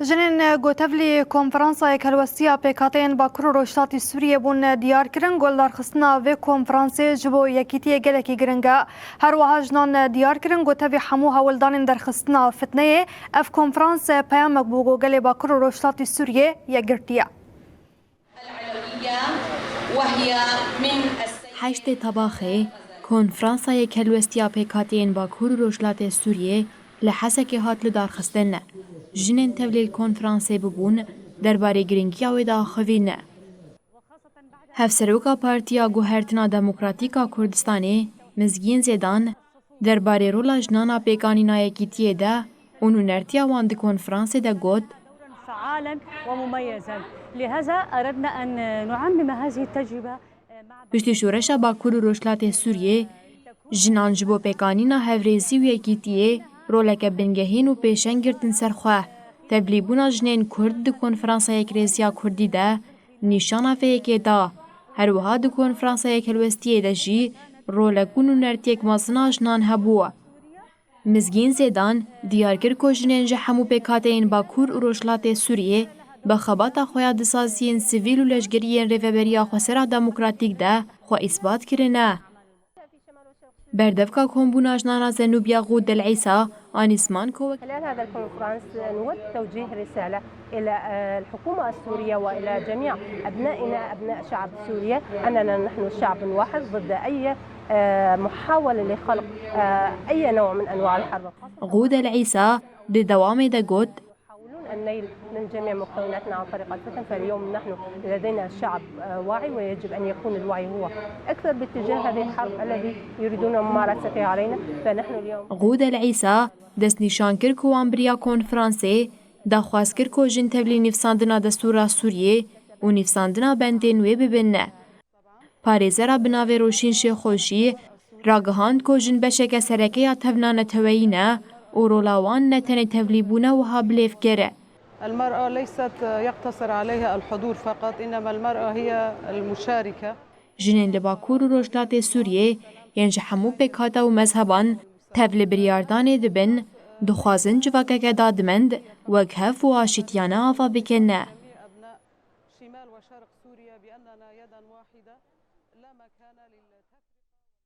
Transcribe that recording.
جنین گوتولی کنفرانسای کلوسیا پیکاتین با کرو روشتاتی سوریه بون دیار کرن گل درخستنا و کنفرانسی جبو یکیتی گلکی گرنگا هر وها جنان دیار کرن گوتوی حمو هولدان درخستنا فتنه اف کنفرانس پیامک بوگو گل با کرو روشتاتی سوریه یگرتیا هشت طباخه کنفرانسای کلوسیا پیکاتین با کرو روشتات سوریه لحسك هات لدارخستن جنين تبلي الكونفرانس ببون درباري گرنگيا ودا خوين هفسروكا بارتيا گوهرتنا ديمقراطيكا كردستاني مزگين زيدان درباري رولا جنانا بيقانينا يكيتيه دا ونو نرتيا وان دي كونفرانس دا قد فعالا ومميزا لهذا أردنا أن نعمم هذه التجربة پشتی شورشا باکور و روشلات سوریه جنان جبو بيقانينا هفريزي و يكيتيه رولک بنگهین و پیشن گرتن سرخواه تبلیبونا جنین کرد دو کنفرانسای کریزیا کردی ده نیشانا فیکی دا هر وها دو کنفرانسای کلوستیه ده جی رولکون و نرتیک مازنا جنان هبوه مزگین زیدان دیارکر که جنین جحمو پیکاتین باکور و روشلات سوریه بخبات خویا دسازین سیویل و لشگرین ریفبریا خسرا دموکراتیک ده خو اثبات کرنه بردفكا كومبونا جنانا زنوبيا غود العيسى آنيسمان كوك خلال هذا الكونفرنس نود توجيه رسالة إلى الحكومة السورية وإلى جميع أبنائنا أبناء شعب سوريا أننا نحن شعب واحد ضد أي محاولة لخلق أي نوع من أنواع الحرب غود العيسى بدوام دقود النيل من جميع مكوناتنا عن طريق الفتن فاليوم نحن لدينا شعب واعي ويجب أن يكون الوعي هو أكثر باتجاه هذه الحرب الذي يريدون ممارستها علينا فنحن اليوم غود العيسى دست نشان كركو أمبريا كونفرانسي داخواز كركو جن تبلي نفساندنا دستورا سورية و نفساندنا بندين وي ببنه پاريزرا بناوي روشين شيخوشي راگهاند كو جن بشك سركيا تبنا نتوينه و رولاوان نتن تبليبونه وها بليف كره المرأة ليست يقتصر عليها الحضور فقط إنما المرأة هي المشاركة جنين لباكور روشلات سورية ينجحمو بكاتا ومذهبان تبل برياردان دبن دخوازن جواكا دادمند وكهف واشتيانا آفا بكنه